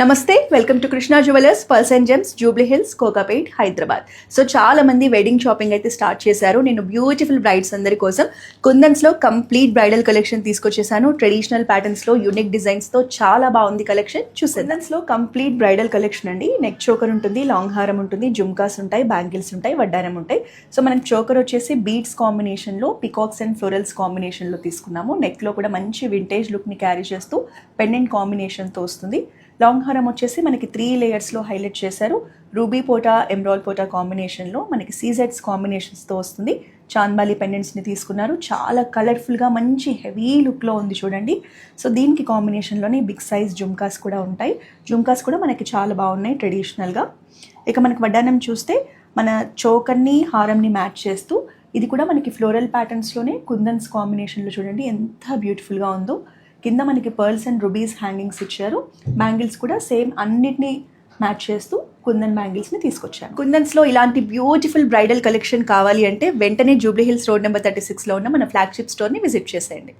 నమస్తే, welcome to Krishna Jewellers, pearls and gems, Jubilee Hills, Kokapet, Hyderabad. So చాలా మంది వెడ్డింగ్ షాపింగ్ అయితే స్టార్ట్ చేశారు. నేను బ్యూటిఫుల్ బ్రైడ్స్ అందరి కోసం కుందన్స్లో కంప్లీట్ బ్రైడల్ కలెక్షన్ తీసుకొచ్చేసాను. ట్రెడిషనల్ ప్యాటర్న్స్లో యూనిక్ డిజైన్స్తో చాలా బాగుంది కలెక్షన్. కుందన్స్లో కంప్లీట్ బ్రైడల్ కలెక్షన్ అండి. నెక్ చోకర్ ఉంటుంది, లాంగ్ హారం ఉంటుంది, జుమ్కాస్ ఉంటాయి, బ్యాంగిల్స్ ఉంటాయి, వడ్డారం ఉంటాయి. సో మనకి చోకర్ వచ్చేసి బీడ్స్ కాంబినేషన్లో, పికాక్స్ అండ్ ఫ్లోరల్స్ కాంబినేషన్లో తీసుకున్నాము. నెక్లో కూడా మంచి వింటేజ్ లుక్ని క్యారీ చేస్తూ పెండెంట్ కాంబినేషన్తో వస్తుంది. లాంగ్ హారం వచ్చేసి మనకి 3 లేయర్స్లో హైలైట్ చేశారు. రూబీ పోటా, ఎమ్రాల్ పోటా కాంబినేషన్లో మనకి సీజెడ్స్ కాంబినేషన్స్తో వస్తుంది. చాంద్బాలి పెండెంట్స్ని తీసుకున్నారు. చాలా కలర్ఫుల్గా మంచి హెవీ లుక్లో ఉంది చూడండి. సో దీనికి కాంబినేషన్లోనే బిగ్ సైజ్ జుమ్కాస్ కూడా ఉంటాయి. జుమ్కాస్ కూడా మనకి చాలా బాగున్నాయి ట్రెడిషనల్గా. ఇక మనకి వడ్డానం చూస్తే మన చోకర్ని హారంని మ్యాచ్ చేస్తూ ఇది కూడా మనకి ఫ్లోరల్ ప్యాటర్న్స్లోనే కుందన్స్ కాంబినేషన్లో చూడండి ఎంత బ్యూటిఫుల్గా ఉందో. కింద మనకి పర్ల్స్ అండ్ రుబీస్ హ్యాంగింగ్స్ ఇచ్చారు. బ్యాంగిల్స్ కూడా సేమ్ అన్నిటినీ మ్యాచ్ చేస్తూ కుందన్ బ్యాంగిల్స్ని తీసుకొచ్చాను. కుందన్స్లో ఇలాంటి బ్యూటిఫుల్ బ్రైడల్ కలెక్షన్ కావాలి అంటే వెంటనే జూబ్లీ హిల్స్ రోడ్ నెంబర్ 36లో ఉన్న మన ఫ్లాగ్షిప్ స్టోర్ని విజిట్ చేసేయండి.